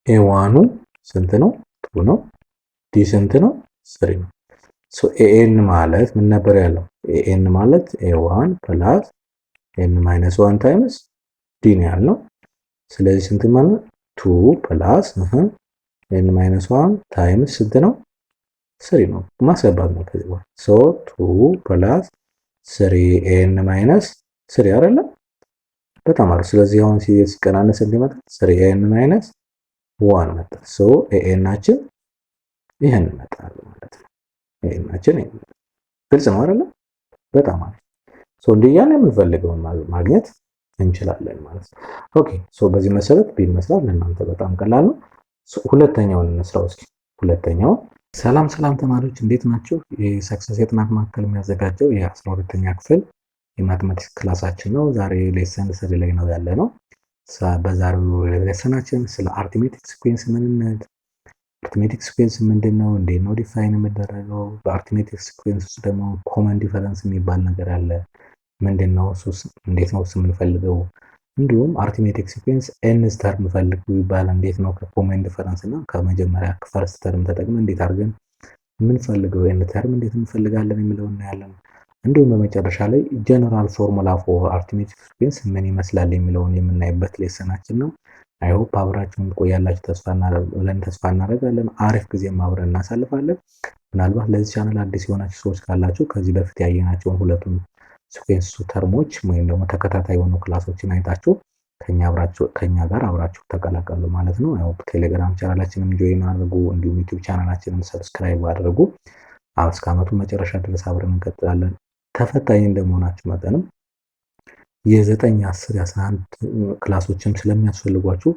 ኤዋኑ ስንት ነው? 2 ነው። ዲ ስንት ነው? 3 ነው። ሶ ኤኤን ማለት ምን ነበር ያለው? ኤኤን ማለት ኤዋን ፕላስ ኤን ማይነስ 1 ታይምስ ዲ ነው ያለው። ስለዚህ ስንት ማለት 2 ፕላስ ኤን ማይነስ 1 ታይምስ ስንት ነው? 3 ነው። ማስገባት ነው ከዚህ በኋላ ሶ 2 ፕላስ 3 ኤን ማይነስ 3 አይደለ? በጣም አሪፍ። ስለዚህ አሁን ሲቀናነስ እንዲመጣ 3 ኤን ማይነስ 1 መጣ። ሶ ኤኤናችን ይሄን መጣል ማለት ነው። ኤኤናችን ይሄን ግልጽ ነው አይደለ? በጣም አሪፍ። ሶ እንዲያን የምንፈልገውን ማግኘት እንችላለን ማለት ነው። ኦኬ ሶ በዚህ መሰረት ቢን መስራት ለእናንተ በጣም ቀላል ነው። ሁለተኛውን እንስራው እስኪ። ሁለተኛው ሰላም ተማሪዎች እንዴት ናቸው? የሰክሰስ የጥናት ማዕከል የሚያዘጋጀው የ12ኛ ክፍል የማትማቲክስ ክላሳችን ነው። ዛሬ ሌሰን 3 ላይ ነው ያለ ነው። በዛሬው ሌሰናችን ስለ አርትሜቲክ ሲኩዌንስ ምንነት፣ አርትሜቲክ ሲኩዌንስ ምንድነው፣ እንዴት ነው ዲፋይን የሚደረገው፣ በአርትሜቲክ ሲኩዌንስ ውስጥ ደግሞ ኮመን ዲፈረንስ የሚባል ነገር አለ። ምንድነው እሱ? እንዴት ነው እሱ የምንፈልገው? እንዲሁም አርትሜቲክ ሲኩዌንስ ኤንስ ተርም ፈልጉ ይባላል። እንዴት ነው ከኮመን ዲፈረንስ እና ከመጀመሪያ ፈርስት ተርም ተጠቅመን እንዴት አድርገን የምንፈልገው ኤን ተርም እንዴት እንፈልጋለን የሚለው እናያለን። እንዲሁም በመጨረሻ ላይ ጀነራል ፎርሙላ ፎር አርትሜቲክ ሲኩዌንስ ምን ይመስላል የሚለውን የምናይበት ሌሰናችን ነው። አይ ሆፕ አብራችሁን ቆያላችሁ ተስፋ እናደርጋለን። አሪፍ ጊዜም አብረን እናሳልፋለን። ምናልባት ለዚህ ቻናል አዲስ የሆናችሁ ሰዎች ካላችሁ ከዚህ በፊት ያየናቸውን ሁለቱም ሲኩዌንስ ተርሞች ወይም ደግሞ ተከታታይ የሆኑ ክላሶችን አይታችሁ ከኛ ጋር አብራችሁ ተቀላቀሉ ማለት ነው። አይ ሆፕ ቴሌግራም ቻናላችንም ጆይን አድርጉ፣ እንዲሁም ዩቲዩብ ቻናላችንም ሰብስክራይብ አድርጉ። እስከ ዓመቱ መጨረሻ ድረስ አብረን እንቀጥላለን። ተፈታኝ እንደመሆናችሁ መጠንም የ9፣ 10፣ 11 ክላሶችም ስለሚያስፈልጓችሁ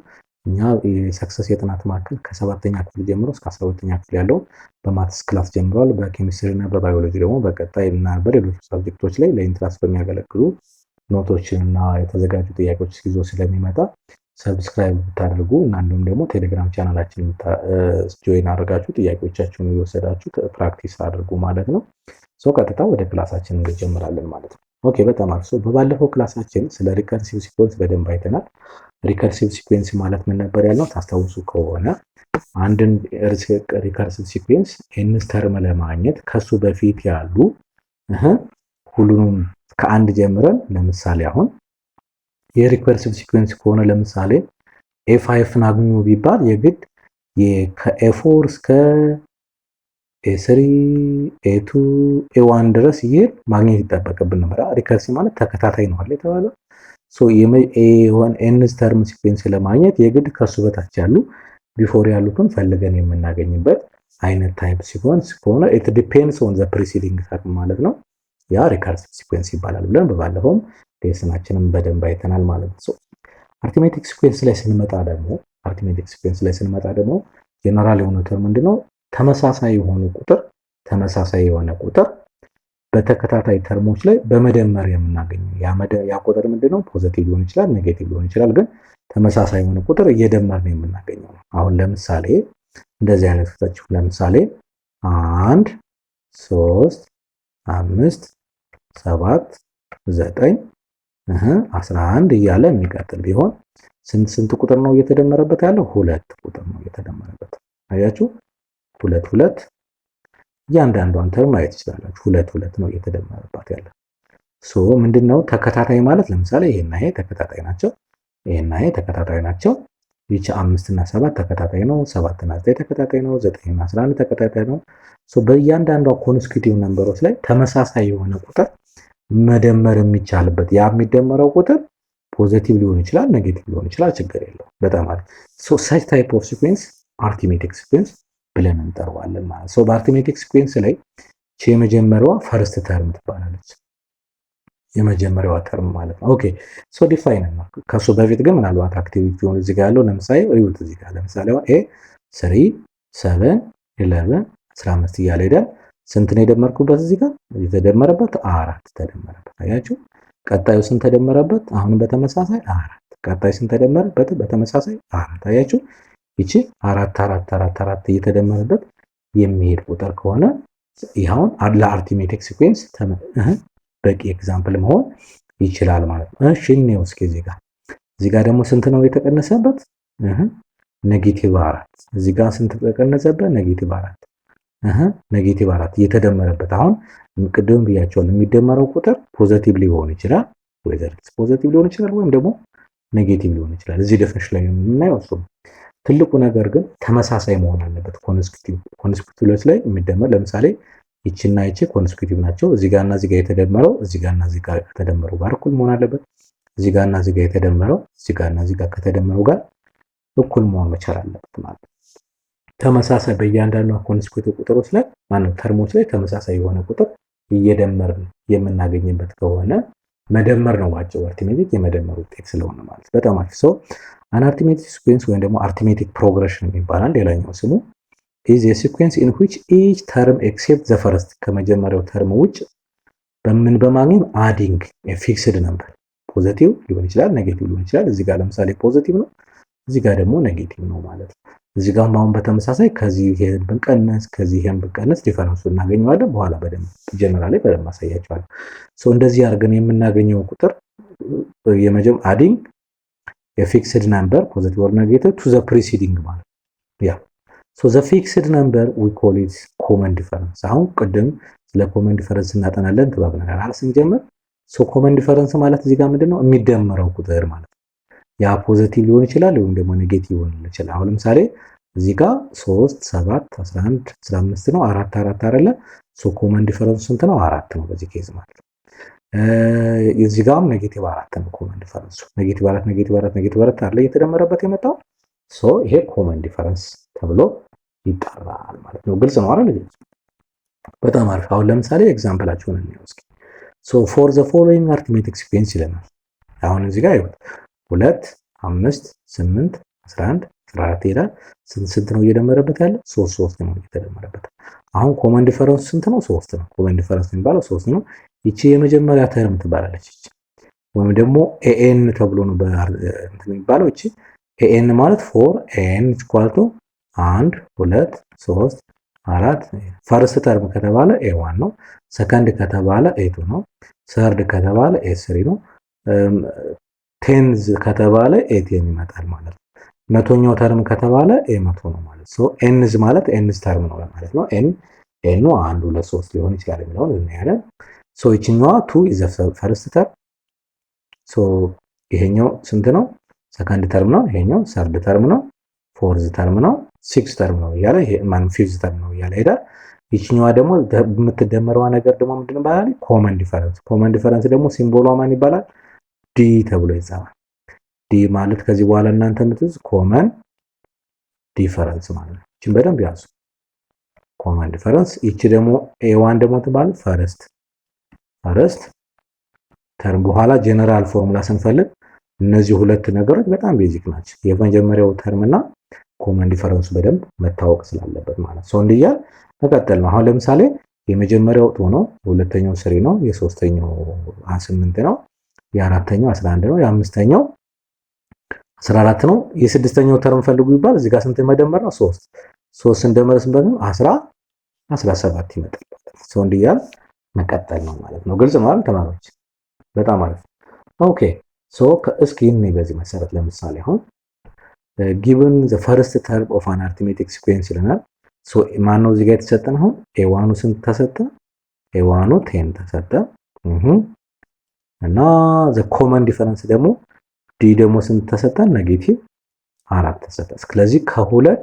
እኛ የሰክሰስ የጥናት ማዕከል ከ7ኛ ክፍል ጀምሮ እስከ 12ኛ ክፍል ያለው በማትስ ክላስ ጀምሯል። በኬሚስትሪ እና በባዮሎጂ ደግሞ በቀጣይ እና በሌሎች ሳብጀክቶች ላይ ለኢንትራንስ በሚያገለግሉ ኖቶችን እና የተዘጋጁ ጥያቄዎች ይዞ ስለሚመጣ ሰብስክራይብ ብታደርጉ እና እንዲሁም ደግሞ ቴሌግራም ቻናላችን ጆይን አድርጋችሁ ጥያቄዎቻችሁን እየወሰዳችሁ ፕራክቲስ አድርጉ ማለት ነው። ሶ ቀጥታ ወደ ክላሳችን እንጀምራለን ማለት ነው። ኦኬ በጣም አሪፍ። በባለፈው ክላሳችን ስለ ሪከርሲቭ ሲኩዌንስ በደንብ አይተናል። ሪከርሲቭ ሲኩዌንስ ማለት ምን ነበር ያልነው? ታስታውሱ ከሆነ አንድን ሪከርሲቭ ሲኩዌንስ ኤንስ ተርም ለማግኘት ከሱ በፊት ያሉ ሁሉንም ከአንድ ጀምረን ለምሳሌ አሁን የሪከርሲቭ ሲኩዌንስ ከሆነ ለምሳሌ ኤ5ን አግኙ ቢባል የግድ ከኤ4 እስከ ኤ3 ኤ2 ኤ1 ድረስ ይሄድ ማግኘት ይጠበቅብን ነበር። ሪከርሲቭ ማለት ተከታታይ ነው አይደል የተባለው። ሶ ኤ1 ኤንስ ተርም ሲኩዌንስ ለማግኘት የግድ ከሱ በታች ያሉ ቢፎር ያሉትን ፈልገን የምናገኝበት አይነት ታይፕ ሲኩዌንስ ከሆነ ኢት ዲፔንድስ ኦን ዘ ፕሪሲዲንግ ተርም ማለት ነው። ያ ሪከርሲቭ ሲኩዌንስ ይባላል ብለን በባለፈውም ሌሰናችንን በደንብ አይተናል ማለት ነው። አርትሜቲክ ሲኩዌንስ ላይ ስንመጣ ደግሞ ጀነራል የሆነ ተርም ምንድነው? ተመሳሳይ የሆነ ቁጥር በተከታታይ ተርሞች ላይ በመደመር የምናገኘው ያ ቁጥር ምንድነው? ፖዚቲቭ ሊሆን ይችላል፣ ኔጌቲቭ ሊሆን ይችላል። ግን ተመሳሳይ የሆነ ቁጥር እየደመር ነው የምናገኘው። አሁን ለምሳሌ እንደዚህ አይነት ፍታችሁ ለምሳሌ 1 3 5 7 9 11 እያለ የሚቀጥል ቢሆን ስንት ቁጥር ነው እየተደመረበት ያለው? 2 ቁጥር ነው እየተደመረበት። አያችሁ? 2 እያንዳንዷን ተርም ማየት ትችላላችሁ። 2 ነው እየተደመረባት ያለው። ሶ ምንድነው ተከታታይ ማለት? ለምሳሌ ይሄና ይሄ ተከታታይ ናቸው። ይሄና ይሄ ተከታታይ ናቸው። ይቺ 5 እና 7 ተከታታይ ነው። 7 እና 9 ተከታታይ ነው። 9 እና 11 ተከታታይ ነው። ሶ በእያንዳንዷ ኮንስቲቲዩቲቭ ነምበሮች ላይ ተመሳሳይ የሆነ ቁጥር መደመር የሚቻልበት ያ የሚደመረው ቁጥር ፖዚቲቭ ሊሆን ይችላል፣ ኔጌቲቭ ሊሆን ይችላል፣ ችግር የለውም። በጣም አሪፍ። ሶ ሰች ታይፕ ኦፍ ሲኩዌንስ አርትሜቲክ ሲኩዌንስ ብለን እንጠራዋለን ማለት ነው። በአርትሜቲክ ሲኩዌንስ ላይ የመጀመሪያዋ ፈርስት ተርም ትባላለች። የመጀመሪያዋ ተርም ማለት ነው። ኦኬ ሶ ዲፋይን ነው። ከሱ በፊት ግን ምናልባት አክቲቪቲ ሆነ እዚህ ጋር ያለው ለምሳሌ እዩት። እዚህ ጋር ለምሳሌ ኤ 3 7 11 15 እያለ ሄዳል። ስንት ነው የደመርኩበት? እዚህ ጋር የተደመረበት 4 ተደመረበት። አያችሁ? ቀጣዩ ስንት ተደመረበት? አሁን በተመሳሳይ 4። ቀጣይ ስንት ተደመረበት? በተመሳሳይ 4። አያችሁ? ይቺ 4 እየተደመረበት የሚሄድ ቁጥር ከሆነ ይሄውን ለአርትሜቲክ ሲኩዌንስ በቂ ኤግዛምፕል መሆን ይችላል ማለት ነው። እሺ እኔው እስኪ እዚህ ጋር ደግሞ ስንት ነው የተቀነሰበት? ኔጌቲቭ 4 እዚህ ጋር ስንት ተቀነሰበት? ኔጌቲቭ 4 ኔጌቲቭ 4 እየተደመረበት። አሁን ቅድም ብያቸዋለሁ የሚደመረው ቁጥር ፖዚቲቭ ሊሆን ይችላል ወይዘር ፖዚቲቭ ሊሆን ይችላል ወይም ደግሞ ኔጌቲቭ ሊሆን ይችላል። እዚህ ዴፊኒሽን ላይ የምናየው እሱ ትልቁ ነገር ግን ተመሳሳይ መሆን አለበት። ኮንስቲቲዩቲቭ ላይ የሚደመር ለምሳሌ ይቺና ይቺ ኮንስቲቲዩቲቭ ናቸው። እዚህ ጋርና እዚህ ጋር የተደመረው እዚህ ጋርና እዚህ ጋር ከተደመረው ጋር እኩል መሆን አለበት። እዚህ ጋርና እዚህ ጋር የተደመረው እዚህ ጋርና እዚህ ጋር ከተደመረው ጋር እኩል መሆን መቻል አለበት ማለት ነው። ተመሳሳይ በእያንዳንዱ ኮንስቲቲዩቲቭ ቁጥሮች ላይ ማነው ተርሞች ላይ ተመሳሳይ የሆነ ቁጥር እየደመርን የምናገኝበት ከሆነ መደመር ነው ባጭሩ። አርቲሜቲክ የመደመር ውጤት ስለሆነ ማለት በጣም አሪፍ። ሶ አን አርቲሜቲክ ሲኩዌንስ ወይም ደግሞ አርቲሜቲክ ፕሮግሬሽን ይባላል ሌላኛው ስሙ። is a sequence in which each term except the first ከመጀመሪያው ተርም ውጭ በምን በማግኘት adding a fixed number ፖዚቲቭ ሊሆን ይችላል ኔጌቲቭ ሊሆን ይችላል። እዚህ ጋር ለምሳሌ ፖዚቲቭ ነው፣ እዚህ ጋር ደግሞ ኔጌቲቭ ነው ማለት ነው። እዚህ ጋር አሁን በተመሳሳይ ከዚህ ይሄን ብንቀነስ ከዚህ ይሄን ብንቀነስ ዲፈረንሱን እናገኘዋለን። በኋላ በደንብ ጀነራል ላይ በደንብ አሳያቸዋለሁ። ሶ እንደዚህ አድርገን የምናገኘው ቁጥር adding a fixed number positive or negative to the preceding ማለት ያ so the fixed number we call it common difference። አሁን ቅድም ስለ common difference እናጠናለን ተባብለናል ስንጀምር። so common difference ማለት እዚህ ጋር ምንድነው የሚደመረው ቁጥር ማለት ያ ፖዚቲቭ ሊሆን ይችላል ወይም ደግሞ ኔጌቲቭ ሊሆን ይችላል። አሁን ለምሳሌ እዚህ ጋር 3 7 11 15 ነው 4 4 አይደለ? so common difference ስንት ነው? 4 ነው በዚህ ኬዝ ማለት ነው። እዚህ ጋርም ኔጌቲቭ 4 ነው common difference። ኔጌቲቭ 4 ኔጌቲቭ 4 ኔጌቲቭ 4 አይደለ እየተደመረበት የመጣው so ይሄ common difference ተብሎ ይጠራል ማለት ነው። ግልጽ ነው አይደል? በጣም አሪፍ። አሁን ለምሳሌ ኤግዛምፕላችሁን እንየው እስኪ። so for the following arithmetic sequence ይለናል። አሁን እዚህ ጋር ይሁን 2 5 8 11 14 ይላል። ስንት ነው እየደመረበት ያለ? 3 ነው እየተደመረበት። አሁን ኮመን ዲፈረንስ ስንት ነው? 3 ነው። ኮመን ዲፈረንስ የሚባለው 3 ነው። ይቺ የመጀመሪያ ተርም ትባላለች። ይቺ ወይም ደግሞ ኤኤን ተብሎ ነው በእንትን የሚባለው። ይቺ ኤኤን ማለት 4n = 1 2 3 4 ፈርስት ተርም ከተባለ ኤ1 ነው። ሰከንድ ከተባለ ኤ2 ነው። ሰርድ ከተባለ ኤ3 ነው። ቴንዝ ከተባለ ኤ10 ይመጣል ማለት ነው። መቶኛው ተርም ከተባለ ኤ100 ነው ማለት ነው። ኤንዝ ማለት ኤንዝ ተርም ነው ማለት ነው። ኤን 1 2 3 ሊሆን ይችላል የሚለውን እናያለን። ይችኛዋ 2 is the first term። ይሄኛው ስንት ነው? ሰከንድ ተርም ነው። ይሄኛው ሰርድ ተርም ነው። ፎርዝ ተርም ነው። ሲክስ ተርም ነው እያለ ፊፍዝ ተርም ነው እያለ ሄዳል። ይችኛዋ ደግሞ የምትደመረዋ ነገር ደግሞ ምንድነው ባላል? ኮመን ዲፈረንስ። ኮመን ዲፈረንስ ደግሞ ሲምቦሏ ማን ይባላል? ዲ ተብሎ ይጻፋል። ዲ ማለት ከዚህ በኋላ እናንተ የምትይዙ ኮመን ዲፈረንስ ማለት ነው። እቺን በደንብ ያዙ። ኮመን ዲፈረንስ። ይቺ ደግሞ ኤ1 ደግሞ ትባል ፈርስት ተርም። በኋላ ጀነራል ፎርሙላ ስንፈልግ እነዚህ ሁለት ነገሮች በጣም ቤዚክ ናቸው። የመጀመሪያው ተርም እና ኮመን ዲፈረንሱ በደንብ መታወቅ ስላለበት ማለት ነው። እንዲያል መቀጠል ነው። አሁን ለምሳሌ የመጀመሪያው 2 ነው፣ የሁለተኛው 3 ነው፣ የሶስተኛው 8 ነው፣ የአራተኛው 11 ነው፣ የአምስተኛው 14 ነው። የስድስተኛው ተርም ፈልጉ ይባል እዚህ ጋር ስንት መደመር ነው? 3 እንደመረስበት ነው 17 ይመጣል። እንዲያል መቀጠል ነው ማለት ነው። ግልጽ ነው አይደል ተማሪዎች? በጣም አሪፍ። ኦኬ እስኪ በዚህ መሰረት ለምሳሌ አሁን given the first term of an arithmetic sequence ይለናል። ማን ነው እዚህ ጋር የተሰጠን? አሁን a1 ስንት ተሰጠ? a1 10 ተሰጠ። እና the common difference ደግሞ d ደግሞ ስንት ተሰጠን? ኔጌቲቭ 4 ተሰጠ። ስለዚህ ከ2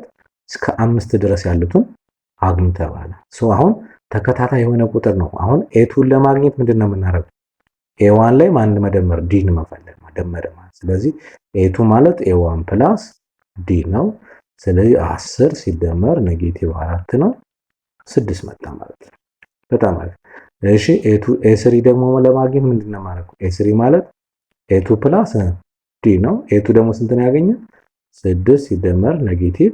እስከ 5 ድረስ ያሉትን አግኙ ተባለ። አሁን ተከታታይ የሆነ ቁጥር ነው። አሁን a2 ለማግኘት ምንድነው የምናደርገው? a1 ላይ ማን መደመር? d ን መፈለግ መደመር ማለት። ስለዚህ a2 ማለት a1 + d ነው። ስለዚህ 10 ሲደመር ኔጌቲቭ 4 ነው 6 መጣ ማለት ነው። በጣም አሪፍ። እሺ a3 ደግሞ ለማግኘት ምንድነው ማለት? a3 ማለት a2 + d ነው። a2 ደግሞ ስንት ነው ያገኘ? 6 ሲደመር ኔጌቲቭ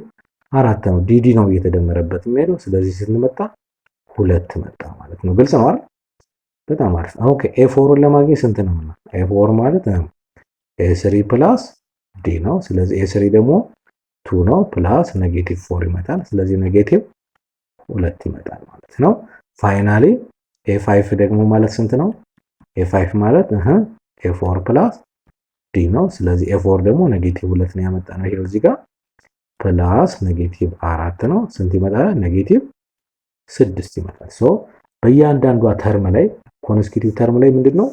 4 ነው። dd ነው እየተደመረበት የሚሄደው። ስለዚህ ስንት መጣ? 2 መጣ ማለት ነው። ግልጽ ነው አይደል? በጣም አሪፍ። ኦኬ a4ን ለማግኘት ስንት ነው ማለት? a4 ማለት a3 + d ነው። ስለዚህ a3 ደግሞ 2 ነው ፕላስ ኔጌቲቭ 4 ይመጣል። ስለዚህ ኔጌቲቭ 2 ይመጣል ማለት ነው። ፋይናሊ a5 ደግሞ ማለት ስንት ነው? a5 ማለት a4 + d ነው። ስለዚህ a4 ደግሞ ኔጌቲቭ 2 ነው ያመጣ ነው። ይሄው እዚህ ጋር ፕላስ ኔጌቲቭ 4 ነው። ስንት ይመጣል? ኔጌቲቭ 6 ይመጣል። ሶ በእያንዳንዷ ተርም ላይ ኮንስቲቲቭ ተርም ላይ ምንድነው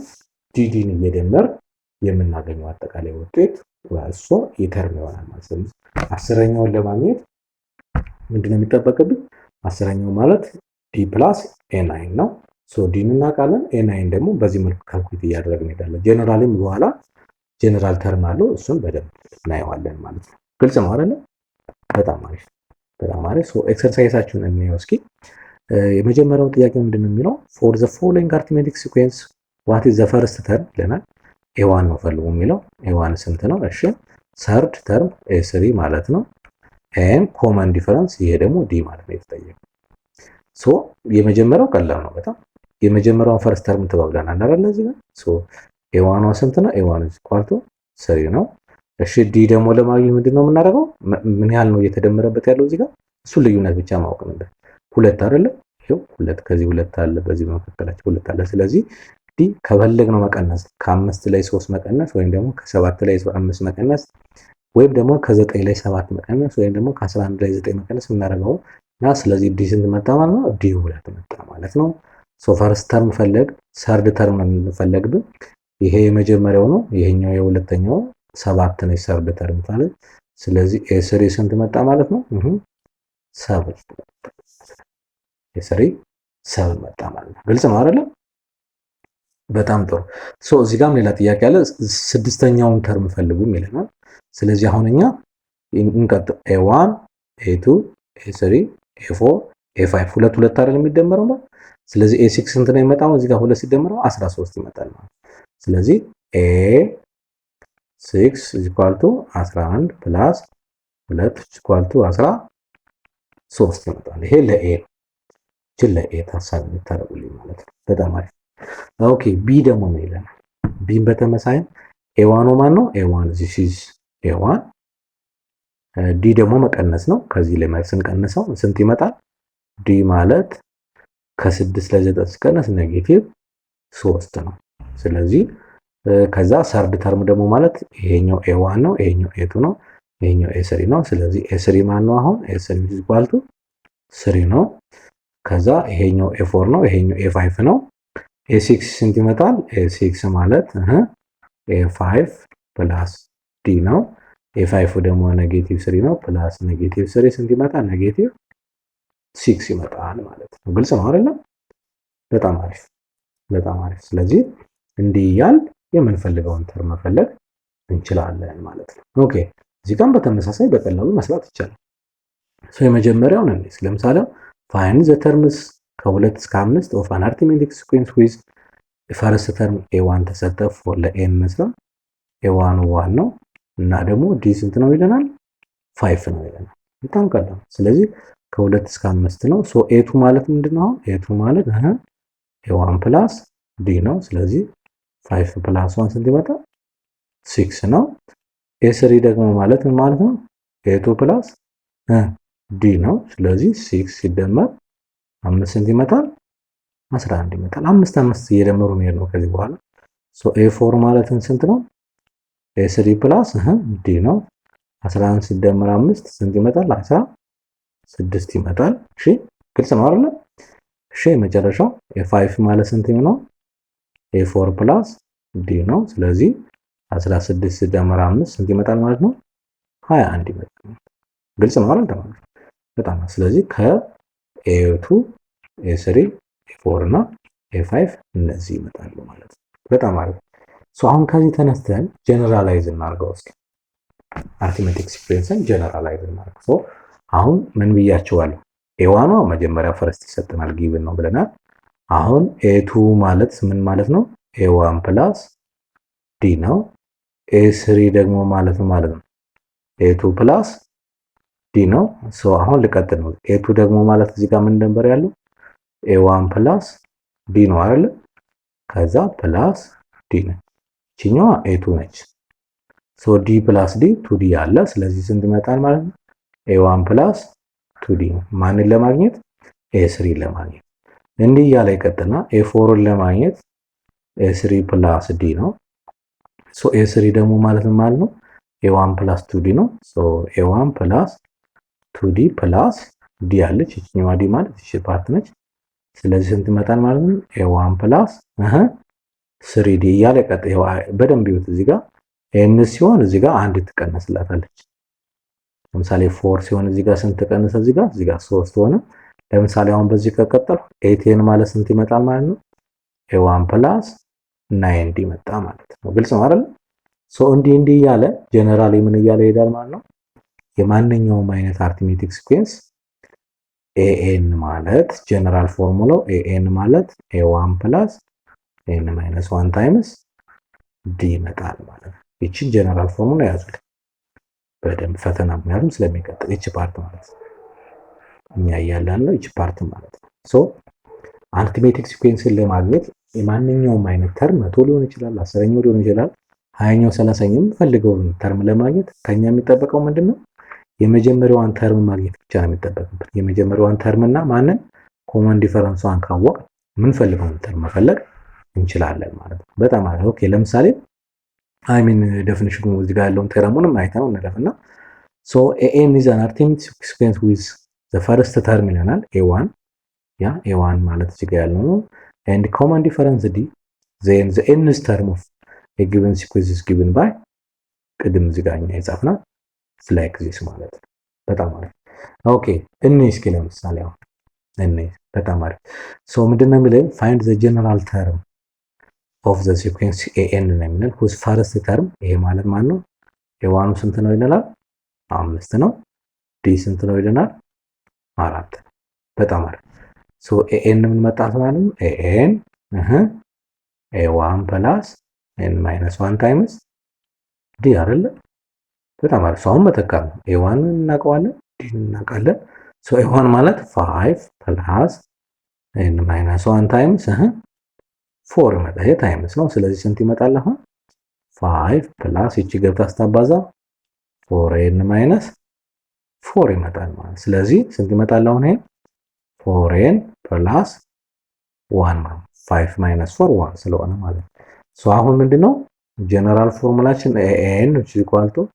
ዲዲን እየደመር የምናገኘው አጠቃላይ ውጤት እሱ የተርም ይሆናል ማለት ነው። አስረኛውን ለማግኘት ምንድነው የሚጠበቅብኝ? አስረኛው ማለት ዲ ፕላስ ኤ9 ነው። ሶ ዲን እናውቃለን። ኤ9 ደግሞ በዚህ መልኩ ካልኩሌት እያደረግን እንሄዳለን። ጀነራልም በኋላ ጀነራል ተርም አለው፣ እሱን በደንብ እናየዋለን ማለት ነው። ግልጽ ነው አይደል? በጣም አሪፍ በጣም አሪፍ። ሶ ኤክሰርሳይዛችሁን እንየው እስኪ። የመጀመሪያው ጥያቄ ምንድነው የሚለው ፎር ዘ ፎሎዊንግ አርትሜቲክ ሲኩዌንስ ዋት ኢዝ ዘ ፈርስት ተርም ይለናል። ኤ1 ነው ፈልጉ የሚለው። ኤ1 ስንት ነው? እሺ ሰርድ ተርም ኤ3 ማለት ነው። ኤን ኮመን ዲፈረንስ ይሄ ደግሞ ዲ ማለት ነው የተጠየቀው። ሶ የመጀመሪያው ቀላል ነው በጣም። የመጀመሪያውን ፈርስት ተርም ተባብለናል አይደል? እዚህ ጋር ሶ ኤ1 ስንት ነው? ኤ1 ኢኳል 3 ነው። እሺ ዲ ደግሞ ለማግኘት ምንድነው የምናደርገው? ምን ያህል ነው እየተደመረበት ያለው እዚህ ጋር? እሱ ልዩነት ብቻ ማወቅ ነበር። ሁለት አይደለ? ይሄው ሁለት ከዚህ ሁለት አለ፣ በዚህ በመካከላቸው ሁለት አለ። ስለዚህ ዲ ከፈለግነው መቀነስ ከ5 ላይ 3 መቀነስ ወይም ደግሞ ከ7 ላይ 5 መቀነስ ወይም ደግሞ ከ9 ላይ 7 መቀነስ ወይም ደግሞ ከ11 ላይ 9 መቀነስ የምናደርገው እና ስለዚህ ዲ ስንት መጣ ማለት ነው? ዲ 2 መጣ ማለት ነው። ሶ ፈርስት ተርም ፈለግ፣ ሰርድ ተርም እንፈልግብን። ይሄ የመጀመሪያው ነው፣ ይሄኛው የሁለተኛው 7 ነው ሰርድ ተርም ማለት። ስለዚህ ኤ3 ስንት መጣ ማለት ነው? 7 ኤ3 7 መጣ ማለት ነው። ግልጽ ነው አይደል? በጣም ጥሩ። ሶ እዚህ ጋርም ሌላ ጥያቄ አለ። ስድስተኛውን ተርም ፈልጉም ይለናል። ስለዚህ አሁን እኛ እንቀጥል። ኤ1 ኤ2 ኤ3 ኤ4 ኤ5 ሁለት ሁለት አይደል የሚደመረው ማለት። ስለዚህ ኤ6 ስንት ነው የሚመጣው? እዚህ ጋር ሁለት ሲደመረው 13 ይመጣል ማለት። ስለዚህ ኤ6 11 ፕላስ 2 13 ይመጣል። ይሄ ለኤ ነው። እቺ ለኤ ታሳቢ ታደርጉልኝ ማለት ነው። በጣም አሪፍ። ኦኬ ቢ ደግሞ ምን ይለናል? ቢን በተመሳሳይ ኤ1 ማን ነው? ኤ1 this is ኤ1 ዲ ደግሞ መቀነስ ነው። ከዚህ ላይ ስንቀንሰው ስንት ይመጣል? ዲ ማለት ከ6 ለ9 ሲቀነስ ኔጌቲቭ 3 ነው። ስለዚህ ከዛ ሰርድ ተርም ደግሞ ማለት ይሄኛው ኤ1 ነው፣ ይሄኛው ኤ2 ነው፣ ይሄኛው ኤ3 ነው። ስለዚህ ኤ3 ማን ነው? አሁን ኤ3 ኢኳል ቱ 3 ነው። ከዛ ይሄኛው ኤ4 ነው፣ ይሄኛው ኤ5 ነው። ኤ6 ስንት ይመጣል? ኤ6 ማለት ኤ5 ፕላስ ዲ ነው። ኤ5 ደግሞ ኔጌቲቭ 3 ነው። ፕላስ ኔጌቲቭ 3 ስንት ይመጣል? ኔጌቲቭ 6 ይመጣል ማለት ነው። ግልጽ ነው አይደል? በጣም አሪፍ በጣም አሪፍ። ስለዚህ እንዲህ እያል የምንፈልገውን ተርም መፈለግ እንችላለን ማለት ነው። ኦኬ እዚህ ጋር በተመሳሳይ በቀላሉ መስራት ይቻላል። ሶ የመጀመሪያውን እንዴ ለምሳሌ ፋይንድ ዘ ተርምስ ከ2 እስከ 5 ኦፍ አን አርትሜቲክ ሲኩዌንስ ዊዝ ፈርስት ተርም ኤ1 ተሰጠ ፎር ለኤን መስራ ኤ1 1 ነው እና ደግሞ ዲ ስንት ነው ይለናል? 5 ነው ይለናል። በጣም ቀላል። ስለዚህ ከ2 እስከ 5 ነው። ሶ ኤ2 ማለት ምንድነው? ኤ2 ማለት ኤ1 ፕላስ ዲ ነው። ስለዚህ 5 ፕላስ 1 ስንት ይመጣል? 6 ነው። ኤ3 ደግሞ ማለት ምን ማለት ነው? ኤ2 ፕላስ ዲ ነው። ስለዚህ 6 ሲደመር 5 ስንት ይመጣል? 11 ይመጣል። 5 እየደመሩ መሄድ ነው ከዚህ በኋላ። ሶ ኤ4 ማለት ስንት ነው? ኤ3 ፕላስ ዲ ነው። 11 ሲደመር 5 ስንት ይመጣል? 16 ይመጣል። እሺ ግልጽ ነው አይደል? እሺ የመጨረሻው ኤ5 ማለት ስንት ነው? ኤ4 ፕላስ ዲ ነው። ስለዚህ 16 ሲደመር 5 ስንት ይመጣል ማለት ነው? 21 ይመጣል። ግልጽ ነው አይደል? በጣም ስለዚህ ከኤ2 ኤ3 ኤ4 እና ኤ5 እነዚህ ይመጣሉ ማለት ነው። በጣም አሪፍ። ሶ አሁን ከዚህ ተነስተን ጀነራላይዝ እናድርገው እስኪ። አርትሜቲክ ሲኩዌንስን ጀነራላይዝ እናድርገው። ሶ አሁን ምን ብያቸዋለሁ? ኤ1 መጀመሪያ ፈርስት ይሰጠናል ጊቭን ነው ብለናል። አሁን ኤ2 ማለት ምን ማለት ነው? ኤ1 ፕላስ ዲ ነው። ኤ3 ደግሞ ማለት ነው ኤ2 ፕላስ ዲ ነው። ሶ አሁን ልቀጥል ነው። ኤ2 ደግሞ ማለት እዚህ ጋር ምን ነበር ያለው? ኤ1 ፕላስ ዲ ነው አይደል? ከዛ ፕላስ ዲ ነው። እቺኛዋ ኤ2 ነች። ሶ ዲ ፕላስ ዲ 2ዲ አለ። ስለዚህ ስንት ይመጣል ማለት ነው? ኤ1 ፕላስ 2ዲ ነው። ማንን ለማግኘት? ኤ3 ለማግኘት። እንዲህ እያለ ይቀጥልና ኤ4ን ለማግኘት ኤ3 ፕላስ ዲ ነው። ሶ ኤ3 ደግሞ ማለት ነው ኤ1 ፕላስ 2ዲ ነው። ሶ ኤ1 ፕላስ 2d ፕላስ ዲ አለች። እቺኛዋ ዲ ማለት እቺ ፓርት ነች። ስለዚህ ስንት ይመጣል ማለት ነው? a1 ፕላስ 3d እያለ ቀጥታ በደንብ ይሁት። እዚህ ጋር n ሲሆን እዚህ ጋር አንድ ትቀነስላታለች። ለምሳሌ 4 ሲሆን እዚህ ጋር ስንት ተቀነሰ? እዚህ ጋር 3 ሆነ። ለምሳሌ አሁን በዚህ ከቀጠልኩ 8n ማለት ስንት ይመጣል ማለት ነው? a1 ፕላስ 9d መጣ ማለት ነው። ግልጽ ነው አይደል? ሶ እንዲህ እያለ ጀነራሊ ምን እያለ ይሄዳል ማለት ነው? የማንኛውም አይነት አርትሜቲክ ሲኩዌንስ an ማለት ጀነራል ፎርሙላው an ማለት a1 ፕላስ n ማይነስ 1 ታይምስ d ይመጣል ማለት ነው። ይቺ ጀነራል ፎርሙላ ያዙልኝ በደንብ ፈተና ምክንያቱም ስለሚቀጥል ይቺ ፓርት ማለት ነው። እኛ እያለን ነው ይቺ ፓርት ማለት ነው። ሶ አርትሜቲክ ሲኩዌንስን ለማግኘት የማንኛውም አይነት ተርም 100 ሊሆን ይችላል፣ 10ኛው ሊሆን ይችላል፣ 20ኛው 30ኛው የምፈልገውን ተርም ለማግኘት ከኛ የሚጠበቀው ምንድነው? የመጀመሪያዋን ተርም ማግኘት ብቻ ነው የሚጠበቅብን። የመጀመሪያዋን ተርም እና ማንን ኮመን ዲፈረንሷን ካወቅ የምንፈልገውን ተርም መፈለግ እንችላለን ማለት ነው። በጣም አሪፍ። ኦኬ ለምሳሌ ዴፊኒሽኑ እዚህ ጋር ያለውን ቴረሙንም አይተነው እንለፍና ሶ an is an arithmetic sequence with the first term ይለናል a1 ያ a1 ማለት እዚህ ጋር ያለው ነው and common difference d then the nth term of a given sequence is given by ቅድም እዚህ ጋር እኛ የጻፍና like this ማለት ነው። በጣም አሪፍ። ኦኬ እስኪ ለምሳሌ አሁን በጣም አሪፍ። ሶ ምንድነው የሚለው find the general term of the sequence an ነው የሚለው whose first term ይሄ ማለት ማን ነው? a1 ስንት ነው ይላል? 5 ነው። d ስንት ነው ይለናል? 4 ነው። በጣም አሪፍ። ሶ an ምን መጣት ማለት ነው? an a1 ፕላስ n ማይነስ 1 ታይምስ d አይደለ? በጣም አሪፍ። አሁን መተካት ነው። a1 እናውቀዋለን፣ d እናውቃለን። ሶ a1 ማለት 5 ፕላስ n ማይነስ 1 ታይምስ 4 ይመጣ። ይሄ ታይምስ ነው። ስለዚህ ስንት ይመጣል አሁን? 5 ፕላስ ይቺ ገብታ ስታባዛ 4n ማይነስ 4 ይመጣል ማለት። ስለዚህ ስንት ይመጣል አሁን? ይሄ 4n ፕላስ 1 ነው። 5 ማይነስ 4 1 ስለሆነ ማለት ነው። ሶ አሁን ምንድነው ጀነራል ፎርሙላችን an =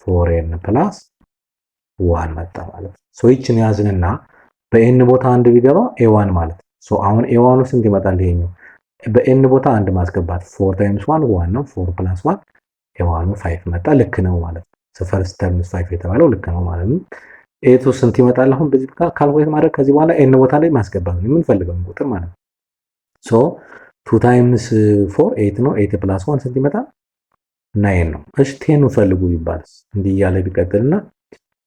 4n ፕላስ 1 መጣ ማለት ነው። ሶ ይችን ያዝንና በn ቦታ አንድ ቢገባ a1 ማለት ነው። ሶ አሁን a1 ስንት ይመጣል? ይሄኛው በn ቦታ አንድ ማስገባት 4 ታይምስ 1 1 ነው። 4 ፕላስ 1 a1 5 መጣ። ልክ ነው ማለት ነው። ፈርስት ተርም 5 የተባለው ልክ ነው ማለት ነው። ኤቱ ስንት ይመጣል? አሁን በዚህ ጋር ካልኩሌት ማድረግ ከዚህ በኋላ n ቦታ ላይ ማስገባት ነው የምንፈልገውን ቁጥር ማለት ነው። ሶ 2 ታይምስ 4 8 ነው። 8 ፕላስ 1 ስንት ይመጣል? 9 ነው። እሺ 10 ፈልጉ ይባልስ እንዲህ እያለ ቢቀጥልና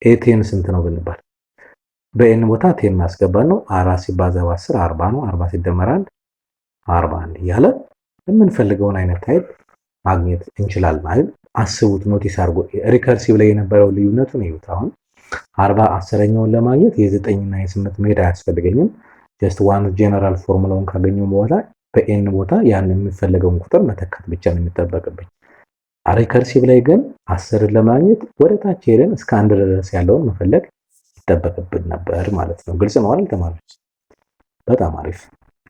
8 ስንት ነው ብንባል በn ቦታ 10 ማስገባት ነው። 4 ሲባዛ በ10 40 ነው። 40 ሲደመር 1 41 እያለ የምንፈልገውን አይነት ታይፕ ማግኘት እንችላለን ማለት አስቡት። ኖቲስ አድርጎ ሪከርሲቭ ላይ የነበረው ልዩነቱን እዩት። አሁን 40 10ኛውን ለማግኘት የ9 እና የ8 መሄድ አያስፈልገኝም። ጀስት ዋን ጀነራል ፎርሙላውን ካገኘው በኋላ በኤን ቦታ ያን የሚፈልገውን ቁጥር መተካት ብቻ ነው የሚጠበቅብኝ። ሪከርሲቭ ላይ ግን 10 ለማግኘት ወደ ታች ሄደን እስከ 1 ድረስ ያለውን መፈለግ ይጠበቅብን ነበር ማለት ነው። ግልጽ ነው አይደል ተማሪዎች? በጣም አሪፍ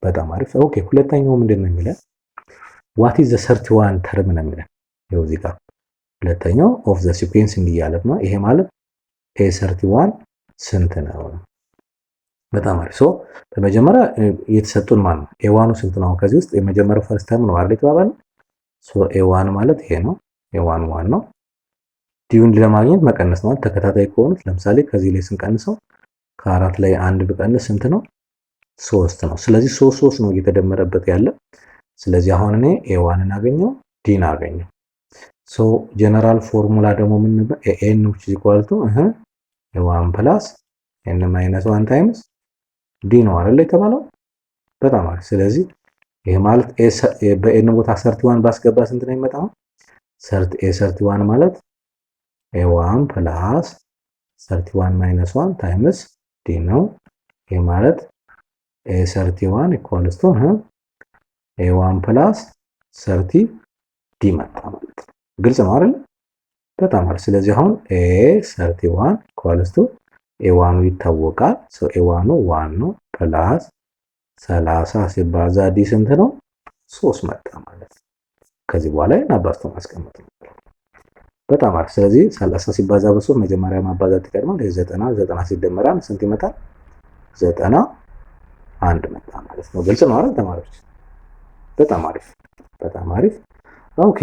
በጣም አሪፍ። ኦኬ ሁለተኛው ምንድነው የሚለው what is the 31 ተርም ነው የሚለው ይኸው እዚህ ጋር ሁለተኛው of the sequence እንዲያለት ነው። ይሄ ማለት a31 ስንት ነው? በጣም አሪፍ። ሶ በመጀመሪያ የተሰጡን ማለት ነው a1 ስንት ነው? ከዚህ ውስጥ የመጀመሪያው ፈርስት ተርም ነው አይደል የተባባልን? ሶ a1 ማለት ይሄ ነው። a1 1 ነው። ዲዩን ለማግኘት መቀነስ ነው። ተከታታይ ከሆኑት ለምሳሌ ከዚህ ላይ ስንቀንሰው ከአራት ላይ አንድ ብቀንስ ስንት ነው? 3 ነው። ስለዚህ 3 ነው እየተደመረበት ያለ። ስለዚህ አሁን እኔ a1 አገኘው ዲን አገኘው። ሶ ጀነራል ፎርሙላ ደግሞ ምን ነበር? an which is equal to a1 plus n minus 1 times d ነው አይደል የተባለው? በጣም አሪፍ። ስለዚህ ይሄ ማለት በn ቦታ 31 ባስገባ ስንት ነው የሚመጣው? a31 ማለት a1 plus 31 minus 1 times d ነው። ይሄ ማለት a31 equals to a1 plus 30 d መጣ ማለት ነው። ግልጽ ነው አይደል? በጣም አሪፍ። ስለዚህ አሁን a31 equals to a1 ይታወቃል። ሶ a1 1 ነው ፕላስ 30 ሲባዛ d ስንት ነው? 3 መጣ ማለት ነው። ከዚህ በኋላ እናባዝቶ ማስቀመጥ ነው። በጣም አሪፍ። ስለዚህ 30 ሲባዛ በ3 መጀመሪያ ማባዛት ይቀድማል። 90 ሲደመር 1 ስንት ይመጣል? 91 መጣ ማለት ነው። ግልጽ ነው አይደል ተማሪዎች? በጣም አሪፍ በጣም አሪፍ። ኦኬ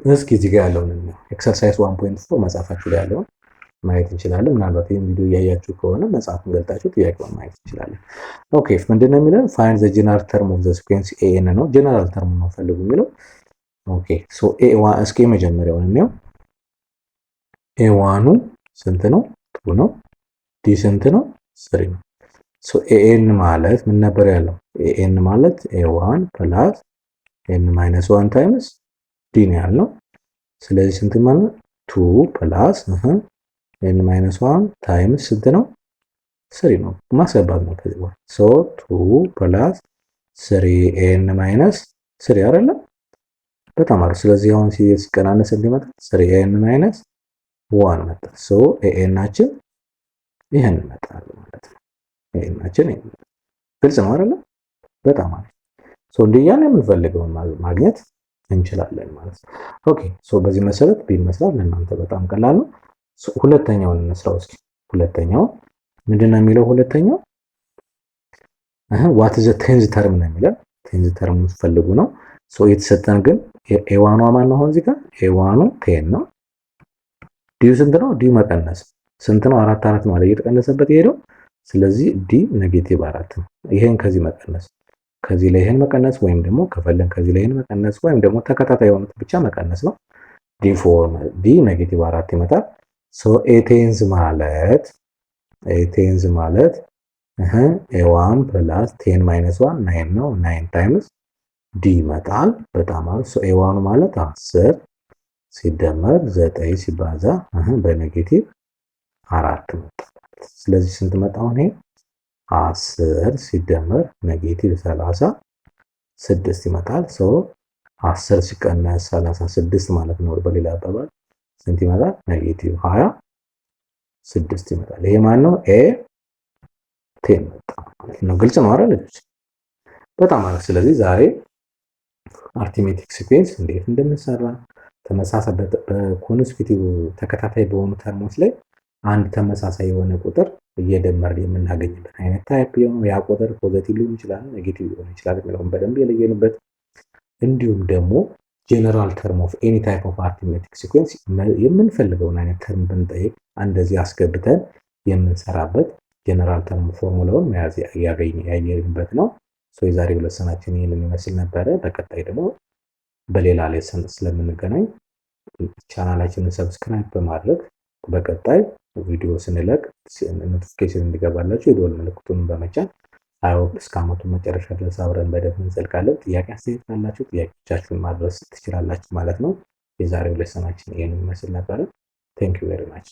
እስኪ እዚህ ጋር ያለውን ኤክሰርሳይዝ 1.4 መጽሐፋችሁ ላይ ያለውን ማየት እንችላለን። ምናልባት ይህን ቪዲዮ እያያችሁ ከሆነ መጽሐፉን ገልጣችሁ ጥያቄውን ማየት እንችላለን። ኦኬ ምንድነው የሚለው? ፋይንድ ዘ ጀነራል ተርም ኦፍ ዘ ሲኩዌንስ ኤን ነው። ጀነራል ተርም ነው ፈልጉ የሚለው። ኦኬ ሶ ኤ1 እስኪ መጀመሪያውን እንየው። ኤ1ኑ ስንት ነው? 2 ነው። ዲ ስንት ነው? 3 ነው። ሶ ኤን ማለት ምን ነበር ያለው? ኤን ማለት ኤ1 ፕላስ ኤን ማይነስ 1 ታይምስ ዲ ነው ያለው። ስለዚህ ስንት ማለት 2 ፕላስ ኤን ማይነስ 1 ታይምስ ስንት ነው? 3 ነው። ማስገባት ነው ከዚህ በኋላ ሶ 2 ፕላስ 3 ኤን ማይነስ 3 አይደለም? በጣም አሪፍ። ስለዚህ አሁን ሲቀናነስ እንዲመጣ 3 ኤን ማይነስ 1 መጣ። ሶ ኤናችን ይሄን መጣል ማለት ነው። ኤናችን ይሄን ግልጽ ነው አይደል? በጣም አሪፍ። ሶ እንዲያን የምንፈልገውን ማግኘት እንችላለን ማለት ነው። ኦኬ ሶ በዚህ መሰረት ቢን መስራት ለእናንተ በጣም ቀላል ነው። ሁለተኛውን እንስራው እስኪ። ሁለተኛው ምንድነው የሚለው? ሁለተኛው ዋት ዘ ቴንዝ ተርም ነው የሚለው። ቴንዝ ተርም ፈልጉ ነው። ሶ የተሰጠን ግን ኤዋኑ ማን ነው? አሁን እዚህ ጋር ኤዋኑ ቴን ነው። ዲ ስንት ነው? ዲ መቀነስ ስንት ነው? 4 ነው አይደል? እየተቀነሰበት የሄደው። ስለዚህ ዲ ኔጌቲቭ 4 ነው። ይሄን ከዚህ መቀነስ ከዚህ ላይ ይሄን መቀነስ ወይም ደግሞ ከፈለን ከዚህ ላይ ይሄን መቀነስ ወይም ደግሞ ተከታታይ የሆኑት ብቻ መቀነስ ነው። ዲ ኔጌቲቭ 4 ይመጣል። ሶ ኤቴንዝ ማለት ኤ1 ፕላስ 10 ማይነስ 1 9 ነው። 9 ታይምስ ዲ ይመጣል። በጣም አሪፍ። ሶ ኤ1 ማለት 10 ሲደመር 9 ሲባዛ በኔጌቲቭ 4 መጣ። ስለዚህ ስንት መጣ? አሁን ይሄ 10 ሲደመር ኔጌቲቭ 36 ይመጣል። ሶ 10 ሲቀነስ 36 ማለት ነው። በሌላ አባባል ስንት ይመጣል? ኔጌቲቭ 26 ይመጣል። ይሄ ማን ነው? ኤ 10 መጣ ማለት ነው። ግልጽ ነው አይደል ልጆች? በጣም አሪፍ። ስለዚህ ዛሬ አርትሜቲክ ሲኩዌንስ እንዴት እንደምንሰራ ተመሳሳይ በኮንስቲቲቭ ተከታታይ በሆኑ ተርሞች ላይ አንድ ተመሳሳይ የሆነ ቁጥር እየደመርን የምናገኝበት አይነት ታይፕ ነው። ያ ቁጥር ፖዚቲቭ ሊሆን ይችላል፣ ኔጌቲቭ ሊሆን ይችላል የሚለውን በደንብ የለየንበት፣ እንዲሁም ደግሞ ጀነራል ተርም ኦፍ ኤኒ ታይፕ ኦፍ አርትሜቲክ ሲኩዌንስ የምንፈልገውን አይነት ተርም ብንጠይቅ እንደዚህ አስገብተን የምንሰራበት ጀነራል ተርም ፎርሙላውን መያዝ ያየንበት ነው። የዛሬው ሌሰናችን ይህንን ይመስል ነበረ። በቀጣይ ደግሞ በሌላ ሌሰን ስለምንገናኝ ቻናላችንን ሰብስክራይብ በማድረግ በቀጣይ ቪዲዮ ስንለቅ ኖቲፊኬሽን እንዲገባላችሁ የደወል ምልክቱን በመጫን እስከ ዓመቱ መጨረሻ ድረስ አብረን በደንብ እንዘልቃለን። ጥያቄ አስተያየት ካላችሁ ጥያቄዎቻችሁን ማድረስ ትችላላችሁ ማለት ነው። የዛሬው ሌሰናችን ይህንን ይመስል ነበረ። ቴንክ ዩ ቬሪ ማች